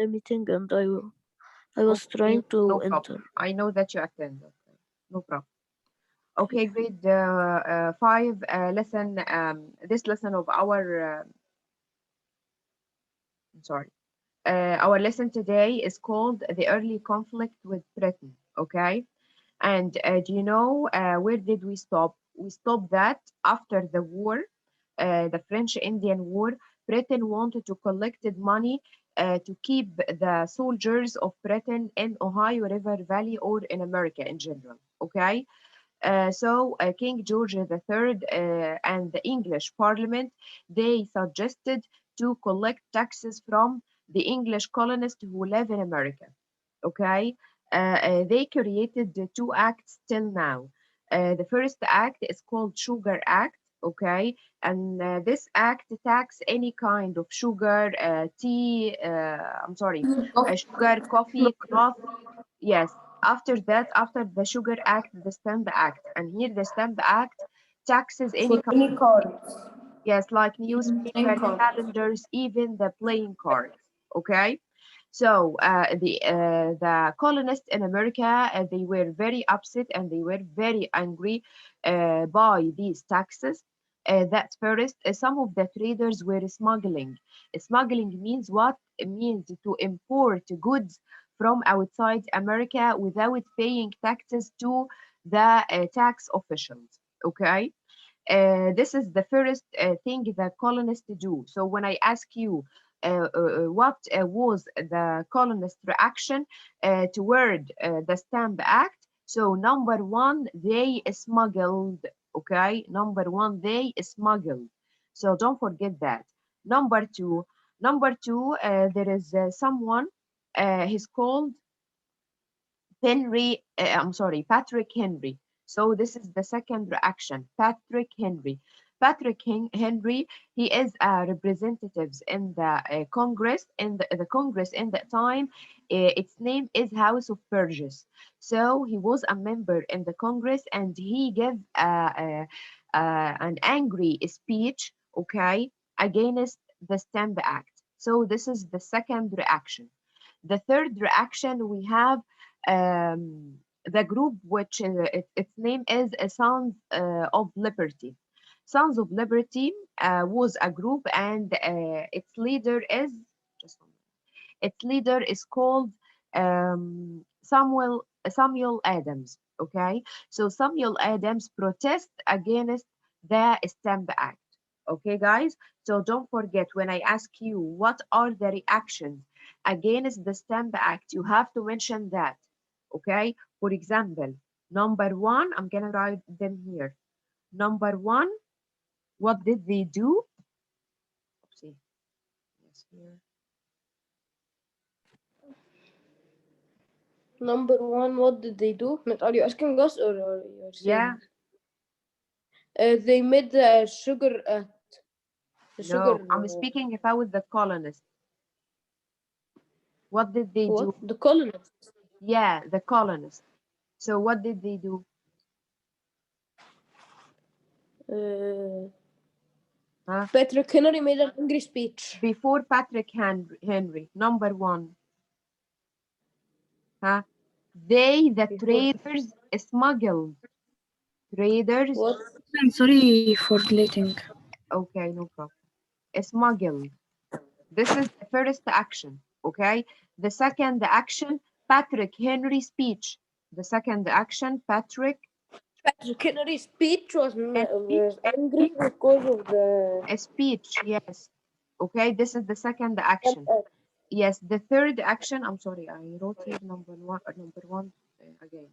the meeting and I was Okay, trying to no enter. problem. I know that you attend. Okay, no problem. Okay, grade 5 lesson. This lesson of our sorry. Our lesson today is called The Early Conflict with Britain, okay? And do you know where did we stop? We stopped that after the war, the French-Indian War, Britain wanted to collect money to keep the soldiers of Britain in Ohio River Valley or in America in general, okay? So King George III and the English Parliament, they suggested to collect taxes from the English colonists who live in America. Okay, they created the two acts till now. The first act is called Sugar Act. Okay, and this act tax any kind of sugar, tea. I'm sorry, sugar, coffee, cloth. Yes, after that, after the Sugar Act, the Stamp Act, and here the Stamp Act taxes any For kind, any cards. yes, like Any newspaper, card. calendars, even the playing cards. Okay, so the colonists in America, they were very upset and they were very angry by these taxes. That first, some of the traders were smuggling. Smuggling means what? It means to import goods from outside America without paying taxes to the tax officials. Okay, this is the first thing that colonists do. So when I ask you what was the colonist reaction toward the Stamp Act, so number one, they smuggled. Okay, number one, they smuggled. So don't forget that. Number two, there is someone. He's called Patrick Henry. So this is the second reaction, Patrick Henry. Henry, he is a representative in the Congress, in the Congress in that time. Its name is House of Burgess. So he was a member in the Congress and he gave an angry speech, okay, against the Stamp Act. So this is the second reaction. The third reaction we have the group which its name is Sons of Liberty. Sons of Liberty was a group and its leader is just one minute. Its leader is called Samuel Adams. Okay, so Samuel Adams protest against the Stamp Act. Okay, guys. So don't forget when I ask you what are the reactions against the Stamp Act, you have to mention that. Okay. For example, number one, I'm gonna write them here. Number one, what did they do? Oopsie. Yes, here. Number one, what did they do? Are you asking us or you're Yeah. saying? They made the sugar the sugar. No, I'm speaking about the colonists. What did they What? do? The colonists. Yeah, the colonists. So what did they do? Huh? Patrick Henry made an angry speech. Before Patrick Henry, number one. Huh? They, the traders, smuggled. Traders. What? I'm sorry for deleting. Okay, no problem. Smuggled. This is the first action. Okay. The second action, Patrick Henry speech. The second action, Patrick Patrick Henry's speech was Henry angry because of the a speech. Yes. Okay. This is the second action. Yes. The third action. I'm sorry. I wrote here number one again.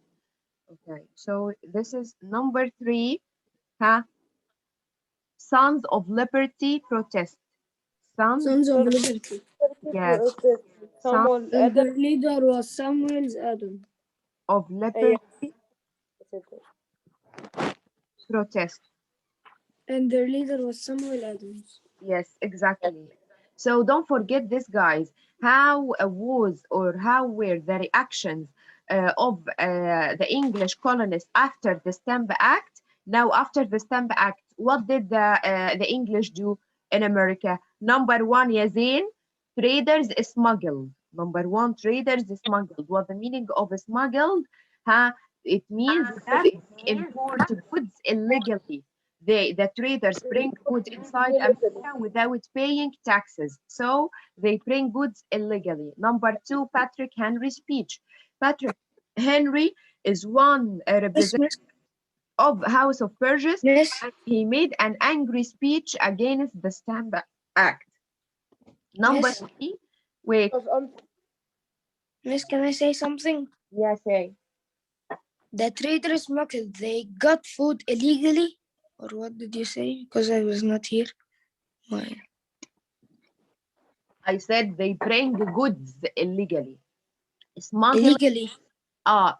Okay. So this is number three. Huh? Sons of Liberty protest. Sons. Sons of Liberty. Yes. Sons Samuel And Adams. their leader was Samuel Adams. of Liberty protest. And their leader was Samuel Adams. Yes, exactly. So don't forget this, guys. How was or how were the reactions of the English colonists after the Stamp Act? Now, after the Stamp Act, what did the English do in America? Number one, Yazin, traders smuggled. Number one, traders smuggled. What the meaning of smuggled? Huh? It means that they import goods illegally. The traders bring goods inside America without paying taxes. So they bring goods illegally. Number two, Patrick Henry speech. Patrick Henry is one Yes, representative miss. of House of Burgess, Yes. and he made an angry speech against the Stamp Act. Number Yes. three, wait, Miss, can I say something? yeah, say. The traders market, they got food illegally? Or what did you say? Because I was not here. Why? I said they bring goods illegally. Smuggling, Illegally.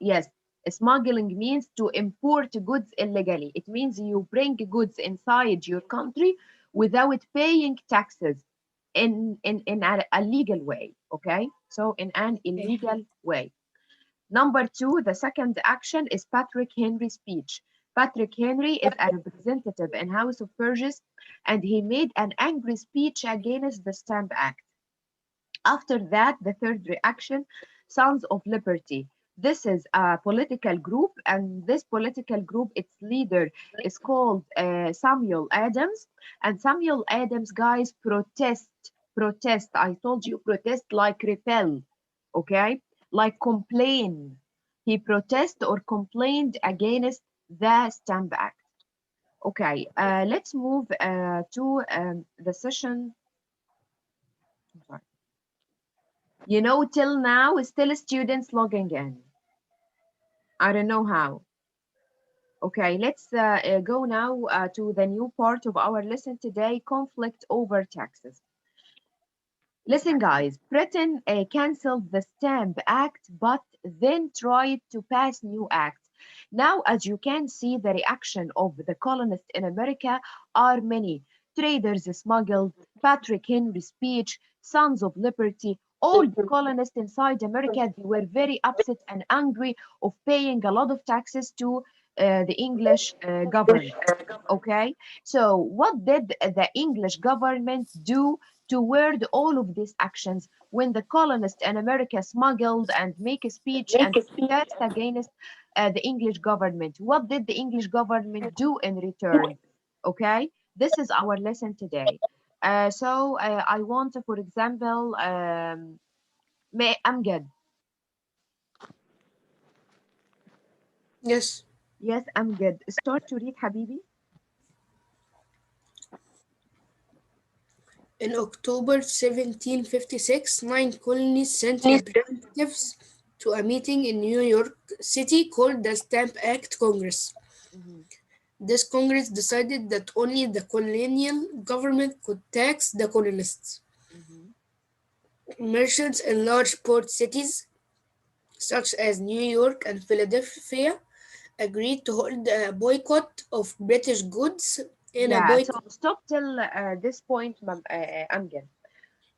yes. Smuggling means to import goods illegally. It means you bring goods inside your country without paying taxes in a legal way, okay? So in an Okay. illegal way. Number two, the second action is Patrick Henry speech. Patrick Henry is a representative in House of Burgess, and he made an angry speech against the Stamp Act. After that, the third reaction, Sons of Liberty. This is a political group, and this political group, its leader is called Samuel Adams. And Samuel Adams, guys, protest. I told you, protest like repel, okay? Like complain. He protested or complained against the Stamp Act. Okay, let's move to the session. I'm sorry. You know, till now, still students logging in. I don't know how. Okay, let's go now to the new part of our lesson today, conflict over taxes. Listen, guys, Britain canceled the Stamp Act, but then tried to pass new acts. Now, as you can see, the reaction of the colonists in America are many. Traders smuggled, Patrick Henry speech, Sons of Liberty, all the colonists inside America, they were very upset and angry of paying a lot of taxes to the English government. Okay, so what did the English government do toward all of these actions when the colonists in America smuggled and make a speech and protest against the English government? What did the English government do in return? Okay, this is our lesson today. I want, for example, Amgad. Yes. Yes, Amgad. Start to read, Habibi. In October 1756, 9 colonies sent representatives to a meeting in New York City called the Stamp Act Congress. Mhm, This Congress decided that only the colonial government could tax the colonists. mhm. Merchants in large port cities, such as New York and Philadelphia, agreed to hold a boycott of British goods in a Yeah, so boycott. stop till this point, Amgad.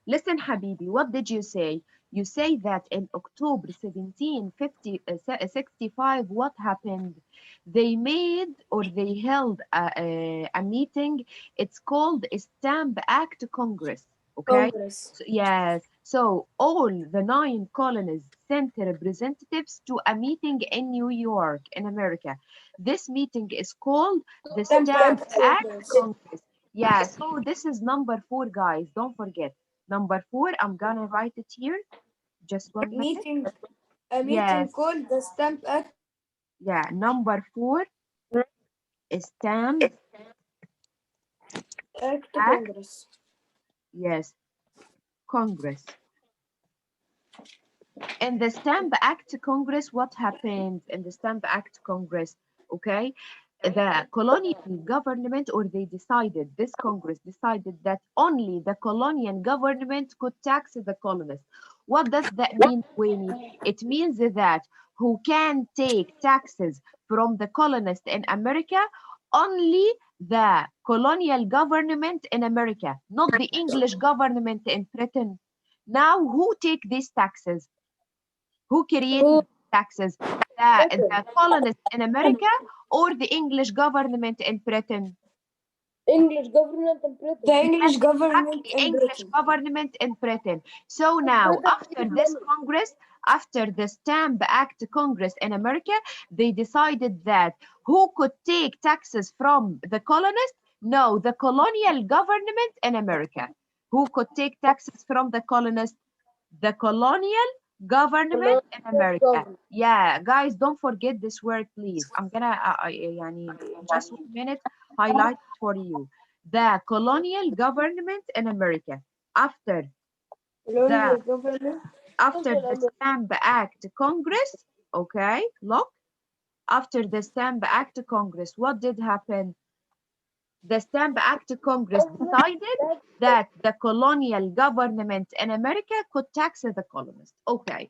Listen, Habibi, what did you say? You say that in October 1765, what happened? They made or they held a meeting. It's called a Stamp Act Congress. Okay? Congress. So, yes. So all the 9 colonies sent representatives to a meeting in New York, in America. This meeting is called the Stamp Stamp Act Act Congress. Congress. Yeah, so this is number 4, guys. Don't forget. Number 4, I'm gonna write it here. Just 1 minute. Meeting. A meeting Yes, called the Stamp Act yeah. Number 4 is Stamp Act. Congress. Yes, Congress. In the Stamp Act Congress, what happened in the Stamp Act Congress? Okay, the colonial government, or they decided, this Congress decided that only the colonial government could tax the colonists. What does that mean, Winnie? It means that who can take taxes from the colonists in America? Only the colonial government in America, not the English government in Britain. Now, who take these taxes? Who created Who? these taxes? The colonists in America or the English government in Britain? English government in Britain. The English government Exactly, in English Britain. government in Britain. So now, after this Congress, after the Stamp Act Congress in America, they decided that who could take taxes from the colonists? No, the colonial government in America. Who could take taxes from the colonists? The colonial government in America. Yeah, guys, don't forget this word, please. I'm gonna, يعني, in just 1 minute, highlight it for you. The colonial government in America. After the Stamp Act Congress, okay, look, after the Stamp Act Congress, what did happen? The Stamp Act Congress decided that the colonial government in America could tax the colonists. Okay.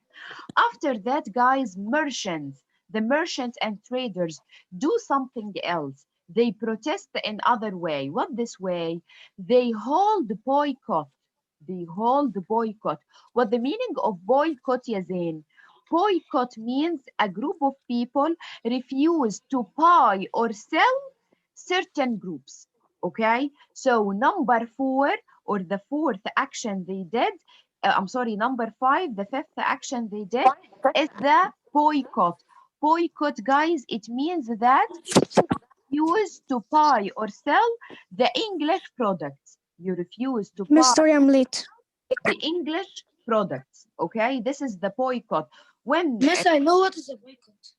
After that, guys, the merchants and traders do something else. They protest in other way. What this way? They hold boycott. They hold boycott. What the meaning of boycott, Yazin? Boycott means a group of people refuse to buy or sell certain groups. Okay, so number 4 or the 4th action they did, I'm sorry, number 5, the 5th action they did is the boycott. Boycott, guys, it means that you refuse to buy or sell the English products. You refuse to buy Miss, sorry, I'm late. the English products. Okay, this is the boycott. When Miss, I know what is a boycott.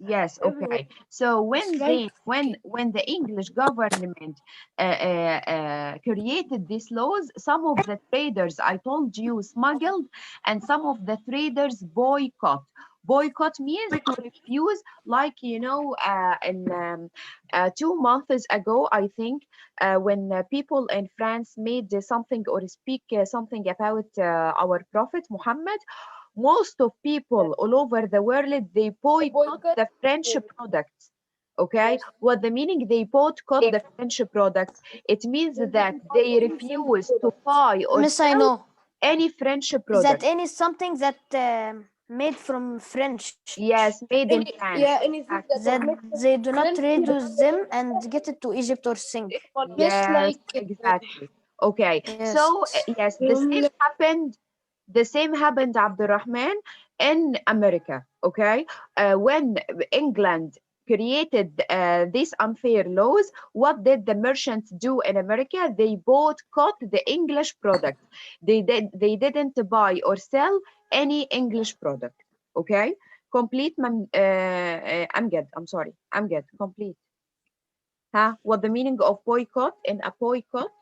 yes, okay. So when they when the English government created these laws, some of the traders I told you smuggled, and some of the traders boycott. Boycott means to refuse, like in 2 months ago, I think, when people in France made something or speak something about our Prophet Muhammad. Most of people all over the world, they boycott the French products. Okay, what the meaning they boycott the French products? It means that they refuse to buy or Miss, I sell know. any French Is product. that any something that made from French? Yes, made in France. anything That they do not trade with them and get it to Egypt or sing. Yes, exactly. Okay, Yes. so yes, the same happened, Abdurrahman, in America. Okay, when England created these unfair laws, what did the merchants do in America? They boycott the English product. They didn't buy or sell any English product. Okay, complete. Amgad, I'm sorry, Amgad, complete. Huh? What the meaning of boycott? In a boycott?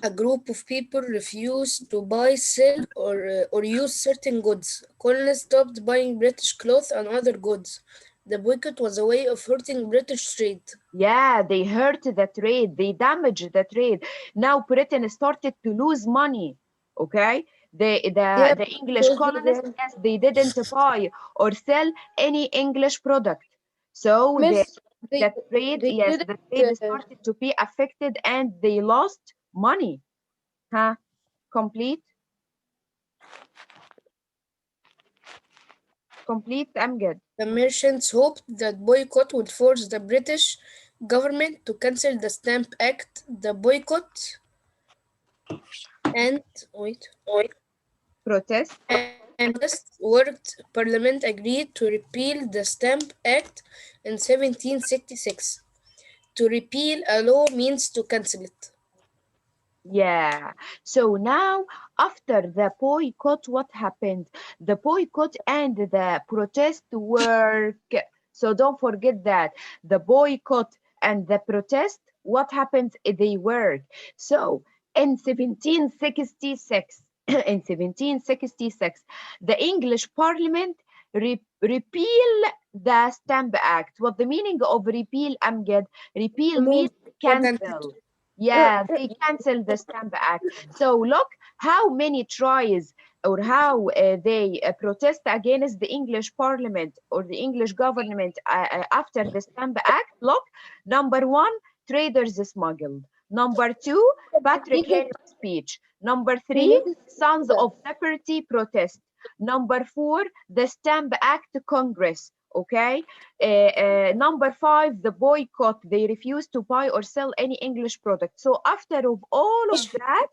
A group of people refuse to buy, sell, or use certain goods. Colonists stopped buying British clothes and other goods. The boycott was a way of hurting British trade. Yeah, they hurt the trade. They damaged the trade. Now Britain started to lose money. Okay, the English colonists, yes, they didn't buy or sell any English product. So Miss, the trade, yes, the trade started to be affected and they lost money. Huh? Complete? Complete, I'm good. The merchants hoped that boycott would force the British government to cancel the Stamp Act. The boycott and Protest. protests worked. Parliament agreed to repeal the Stamp Act in 1766. To repeal a law means to cancel it. Yeah. So now, after the boycott, what happened? The boycott and the protest work. So don't forget that the boycott and the protest, what happens? They work. So in 1766, in 1766, the English Parliament repeal the Stamp Act. What the meaning of repeal, Amgad? Repeal means cancel. Yeah, they canceled the Stamp Act. So look how many tries or how they protest against the English Parliament or the English government after the Stamp Act. Look, number 1, traders smuggled. Number 2, Patrick Henry speech. Number 3, Sons of Liberty protest. Number 4, the Stamp Act Congress. Okay. Number 5, the boycott. They refuse to buy or sell any English product. So after of all of that,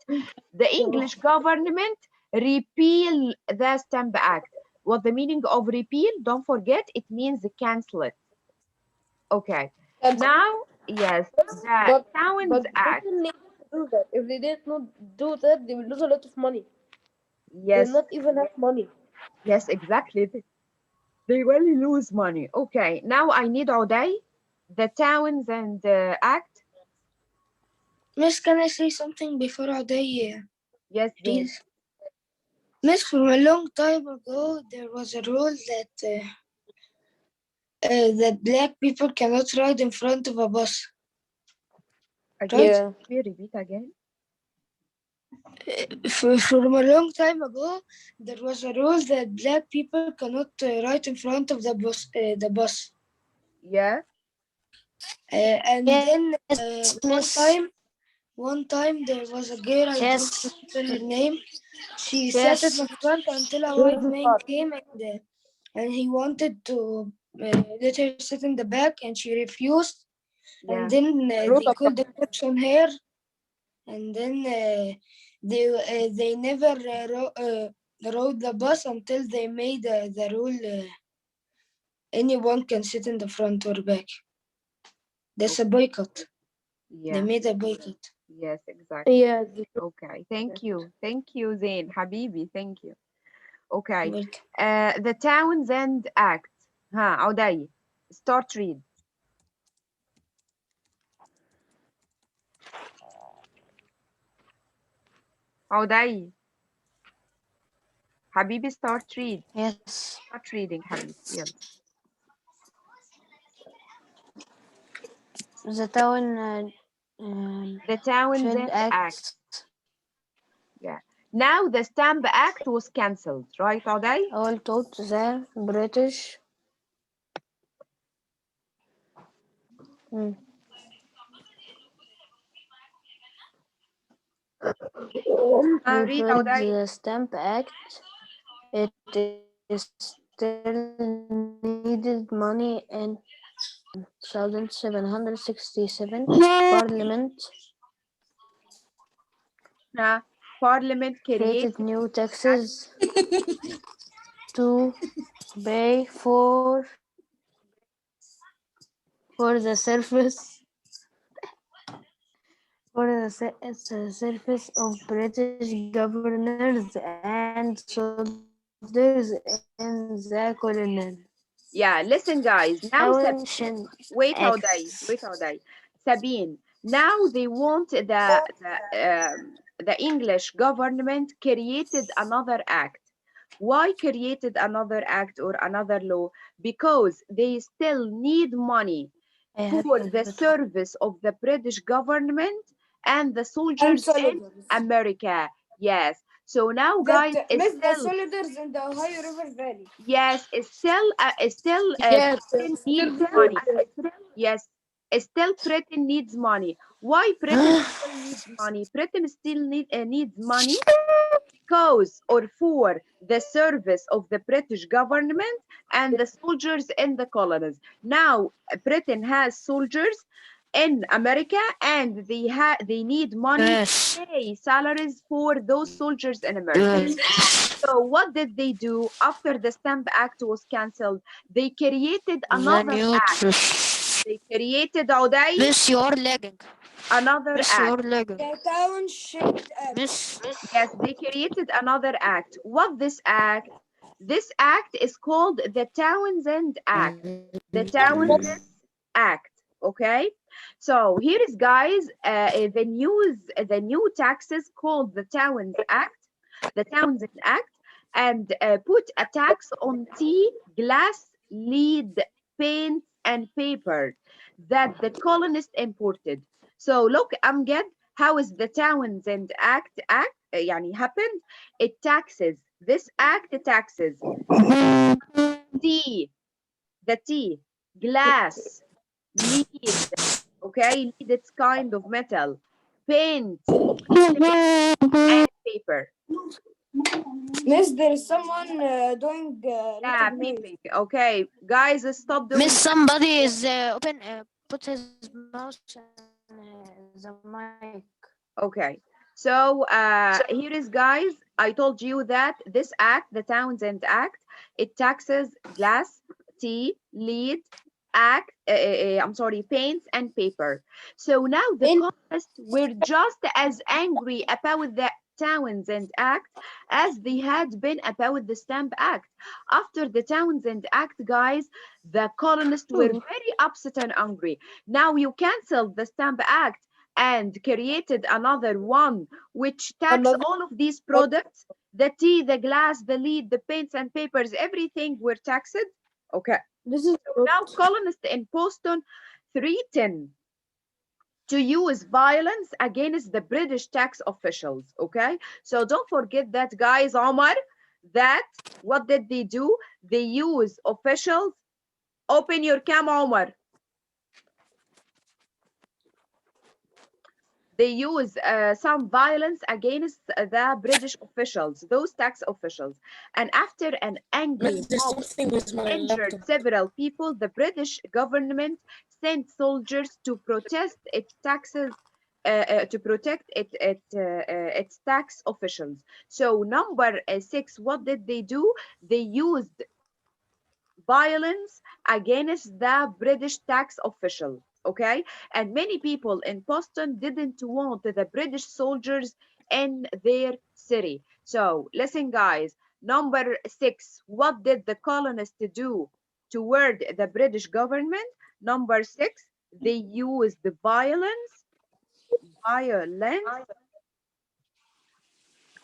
the English government repeal the Stamp Act. What the meaning of repeal? Don't forget, it means cancel it. Okay. Now, yes, the Towns Act. Britain needed to do that. If they did not do that, they will lose a lot of money. They Yes, will not even have money. yes, exactly. They will lose money. Okay. Now I need Oday, the Towns and Act. Miss, can I say something before they Yes, Zain. please? Miss, from a long time ago, there was a rule that black people cannot ride in front of a bus. Again, Yeah. repeat again. From a long time ago, there was a rule that black people cannot ride in front of the bus. Yeah. And Yes, then Miss. one time there was a girl, I don't Yes. remember her name. She sat Yes. in the front until a white man came and he wanted to let her sit in the back, and she refused. And Yeah. then they called the cops on her, and then they never rode the bus until they made the rule anyone can sit in the front or back. That's a boycott. They Yeah. made a boycott. Yes, exactly. Yeah. Okay. Thank you. Thank you, Zain. Habibi, thank you. Okay. Welcome. The Townsend Act. Oday. Start read. Oday. Habibi, start read. Yes. Start reading, Habibi. Yes. The town The should Townsend Act. act. Yeah. Now the Stamp Act was cancelled, right, Oday? All taught the British. Hmm. Read, Repealed Oday. the Stamp Act. It still needed money in 1767. Parliament Parliament created. created new taxes to pay for the service of British governors and soldiers in the colonies. Yeah, listen, guys. Now, Townshend wait, Act. Oday. Wait, Oday. Sabine. Now they want the English government created another act. Why created another act or another law? Because they still need money I have for to the put service of the British government and the soldiers in America. Yes. So now, guys, it's Miss, the still, soldiers in the Ohio River Valley. yes, it's still Yes. Britain needs money. Yes, still Britain needs money. Why Britain still needs money? Britain still needs money because or for the service of the British government and the soldiers in the colonies. Now Britain has soldiers in America and they need money yes. to pay salaries for those soldiers in America. So what did they do after the Stamp Act was cancelled? They created The another new act. They created Auday, Miss, you're lagging. another Miss, act. you're lagging. The Townshend Act. Miss. Yes, they created another act. What this act? This act is called the Townsend Act. The Townsend Act. Okay. So here is, guys, the new taxes called the Townsend Act, and put a tax on tea, glass, lead, paint, and paper that the colonists imported. So look, Amgad, how is the Townsend Act يعني happened? It taxes. This act taxes tea, the tea, glass, lead, okay, lead, it's kind of metal, paint, and paper. Miss, there is someone doing Yeah, little noise. peeping. Okay, guys, stop doing. Miss, somebody is put his mouse in the mic. Okay, so here is, guys, I told you that this act, the Townsend Act, it taxes glass, tea, lead, I'm sorry, paints and paper. So now the colonists were just as angry about the Townsend Act as they had been about the Stamp Act. After the Townsend Act, guys, the colonists were very upset and angry. Now you canceled the Stamp Act and created another one which tax all of these products, the tea, the glass, the lead, the paints and papers, everything were taxed. Okay, This is so now colonists in Boston threatened to use violence against the British tax officials. Okay, so don't forget that, guys, Omar, that what did they do? They use officials. Open your cam, Omar. They use some violence against the British officials, those tax officials. And after an angry Miss, there's mob something with my injured laptop. several people, the British government sent soldiers to protest its taxes, to protect its tax officials. So number 6, what did they do? They used violence against the British tax official. Okay, and many people in Boston didn't want the British soldiers in their city. So listen, guys, number 6, what did the colonists do toward the British government? Number 6, they used violence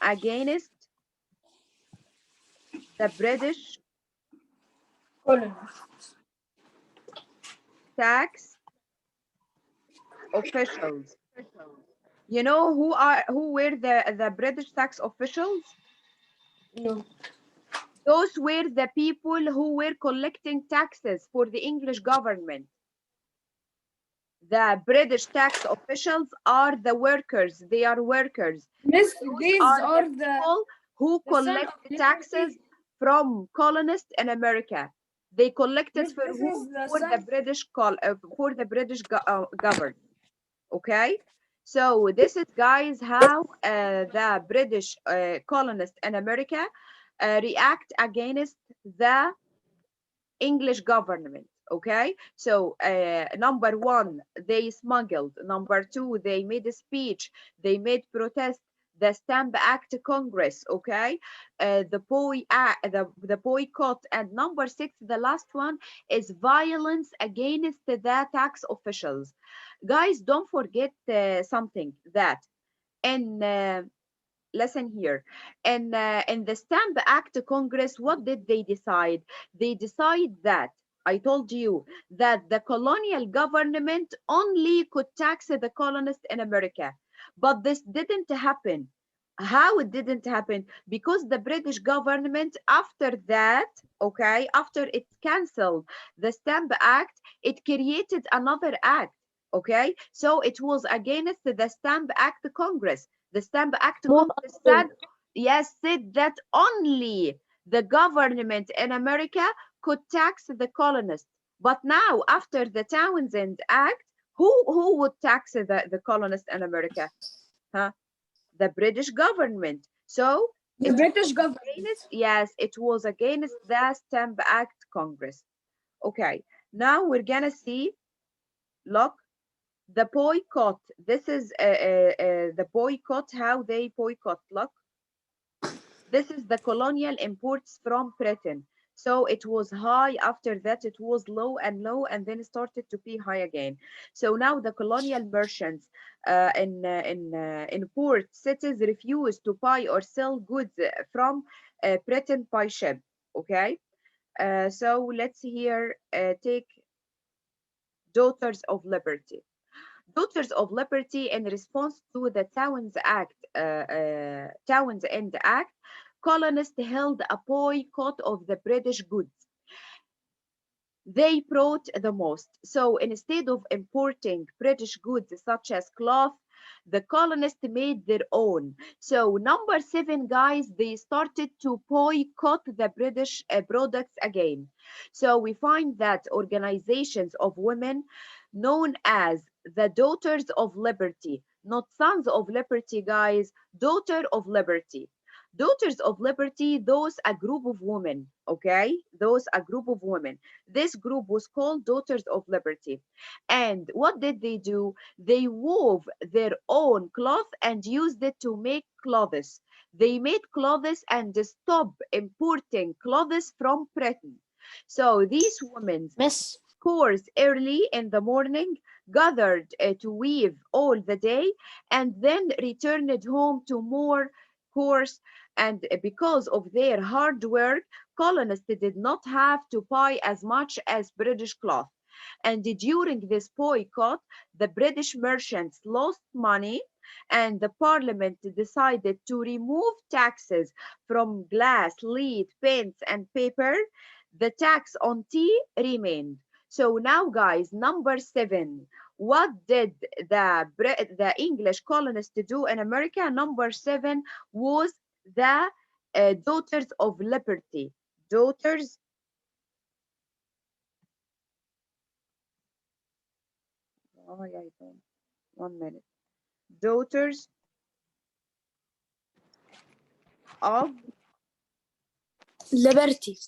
against the British tax officials. You know who were the British tax officials? no. Those were the people who were collecting taxes for the English government. The British tax officials are the workers. They are workers. Miss, Those these are are the the people who the son collect of taxes liberty. from colonists in America. They collected Miss, for this who? is the For the son. British government. Okay, so this is, guys, how the British colonists in America react against the English government. Okay, so number 1, they smuggled. Number 2, they made a speech. They made protest. The Stamp Act Congress. Okay, the boycott. And number 6, the last one, is violence against the tax officials. Guys, don't forget something, that in listen here, in the Stamp Act Congress, what did they decide? They decide that, I told you, that the colonial government only could tax the colonists in America, but this didn't happen. How it didn't happen? Because the British government, after that, okay, after it canceled the Stamp Act, it created another act. Okay, so it was against the Stamp Act Congress. The Stamp Act Congress said, yes, said that only the government in America could tax the colonists. But now, after the Townsend Act, who would tax the colonists in America? Huh? The British government. So The it British was government. against, yes, it was against the Stamp Act Congress. Okay, now we're gonna see, look, the boycott. This is the boycott, how they boycott. Look, this is the colonial imports from Britain. So it was high, after that it was low and low, and then it started to be high again. So now the colonial merchants in port cities refuse to buy or sell goods from Britain by ship. Okay, so let's here take Daughters of Liberty. Daughters of Liberty, in response to the Townsend Act, colonists held a boycott of the British goods. They brought the most. So instead of importing British goods such as cloth, The colonists made their own. So number 7, guys, they started to boycott the British products again. So we find that organizations of women known as the Daughters of Liberty, not Sons of Liberty, guys, Daughter of Liberty. Daughters of Liberty, those a group of women, okay? Those a group of women. This group was called Daughters of Liberty. And what did they do? They wove their own cloth and used it to make clothes. They made clothes and stopped importing clothes from Britain. So these women, Miss. course early in the morning, gathered to weave all the day, and then returned home to more course. And because of their hard work, colonists did not have to buy as much as British cloth. And during this boycott, the British merchants lost money, and the parliament decided to remove taxes from glass, lead, pens, and paper. The tax on tea remained. So now, guys, number 7. What did the English colonists do in America? Number 7 was the Daughters of Liberty. Daughters. Oh, I don't. 1 minute. Daughters of Liberty.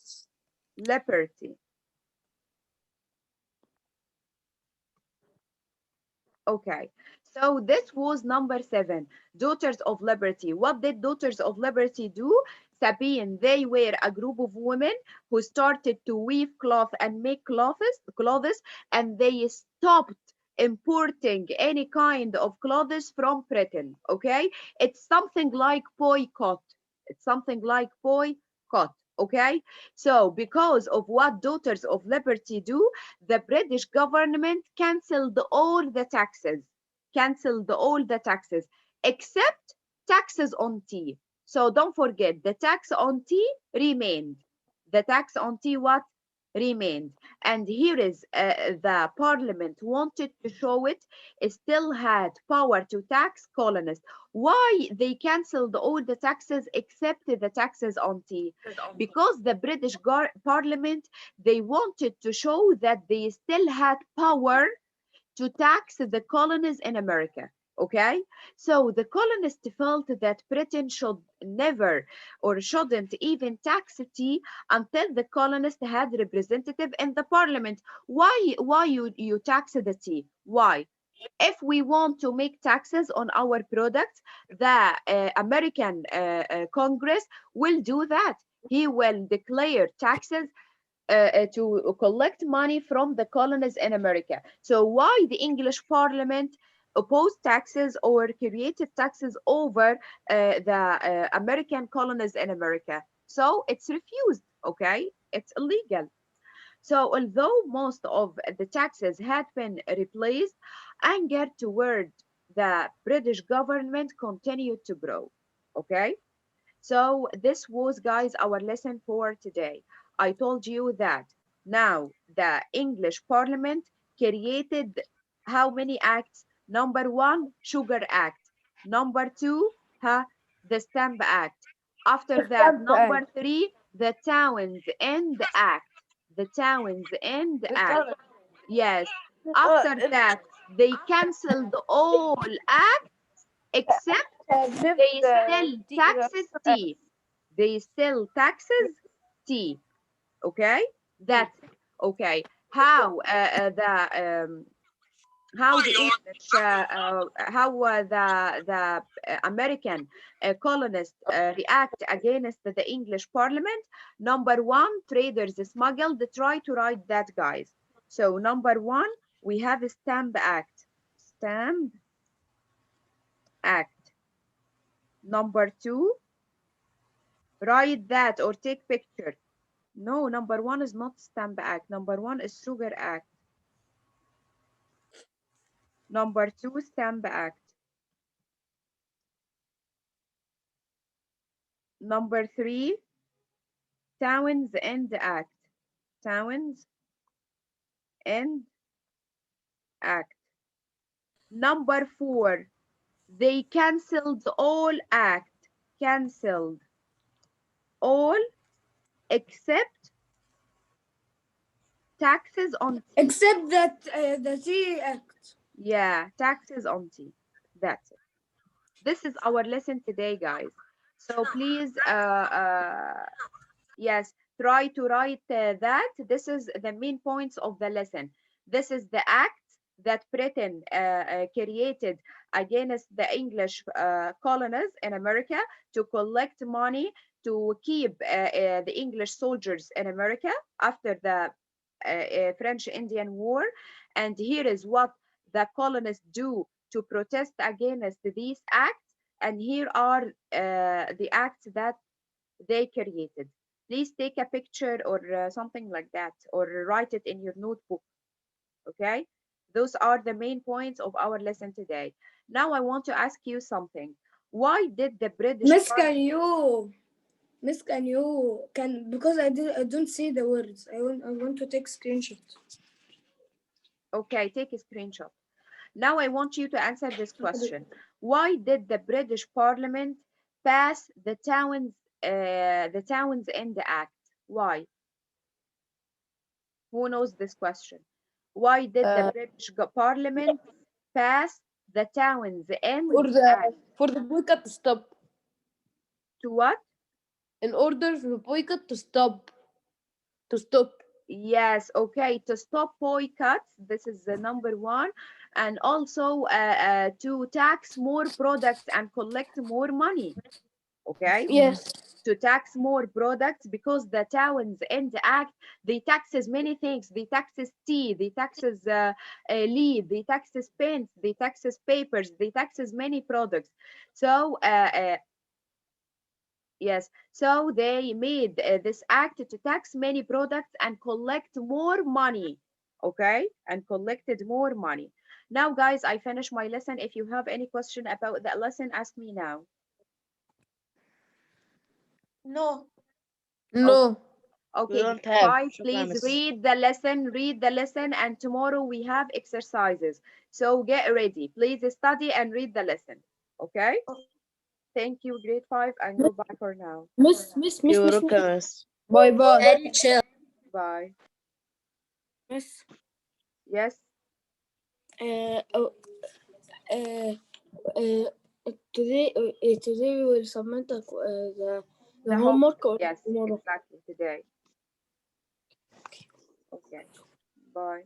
Liberty. Okay, so this was number 7, Daughters of Liberty. What did Daughters of Liberty do? Sabine, they were a group of women who started to weave cloth and make clothes, and they stopped importing any kind of clothes from Britain. Okay, it's something like boycott. It's something like boycott. Okay, so because of what Daughters of Liberty do, the British government cancelled all the taxes except taxes on tea. So don't forget, the tax on tea remained. The tax on tea what? Remained. And here is the parliament wanted to show it still had power to tax colonists. Why they cancelled all the taxes except the taxes on tea? Because the British parliament, they wanted to show that they still had power to tax the colonies in America. Okay, so the colonists felt that Britain should never or shouldn't even tax tea until the colonists had representative in the parliament. Why you tax the tea? Why? If we want to make taxes on our products, the American Congress will do that. He will declare taxes to collect money from the colonies in America. So why the English Parliament opposed taxes or created taxes over the American colonies in America? So it's refused, okay? It's illegal. So although most of the taxes had been replaced, anger toward the British government continued to grow, okay? So this was, guys, our lesson for today. I told you that now the English Parliament created how many acts? Number 1, Sugar Act. Number 2, the Stamp Act. After that, number 3, the Towns End Act. The Towns End Act. Yes. After that, they canceled all acts except they still taxes tea. They still taxes tea. Okay, that's it. Okay. How the English how the American colonists react against the English Parliament? Number 1, traders smuggled. Try to write that, guys. So number 1, we have a Stamp Act. Stamp Act. Number 2, write that or take picture. No, number 1 is not Stamp Act. Number 1 is Sugar Act. Number 2, Stamp Act. Number 3, Towns End Act. Towns End Act. Number 4, They cancelled all cancelled all except taxes on tea. Except that the Tea Act. Yeah, taxes on tea. That's it. This is our lesson today, guys. So please, yes, try to write that. This is the main points of the lesson. This is the act that Britain created against the English colonies in America to collect money to keep the English soldiers in America after the French Indian War. And here is what the colonists do to protest against these acts. And here are the acts that they created. Please take a picture or something like that, or write it in your notebook. Okay? Those are the main points of our lesson today. Now I want to ask you something. Why did the British Miss, can because I don't see the words. I want to take screenshot. Okay, take a screenshot. Now I want you to answer this question. Why did the British Parliament pass the Towns End Act? Why? Who knows this question? Why did the British Parliament pass the Towns End Act? For the boycott to stop. To what? In order for the boycott to stop. To stop. Yes, okay, to stop boycotts, this is the number one, and also to tax more products and collect more money, okay? Yes. To tax more products because the Towns End Act, they taxes many things. They taxes tea, they taxes lead, they taxes paints, they taxes papers, they taxes many products. So yes, so they made this act to tax many products and collect more money, okay? And collected more money. Now, guys, I finished my lesson. If you have any question about the lesson, ask me now. No, No. Okay, don't grade have. 5, شكرا please miss. read the lesson, and tomorrow we have exercises. So get ready. Please study and read the lesson. Okay? Thank you, grade 5, and goodbye for now. Miss. You're welcome miss. Bye bye. Very chill. Bye. Miss. Yes? Uh, oh, uh, today we will submit the homework or Yes, tomorrow. exactly, today. Okay, bye.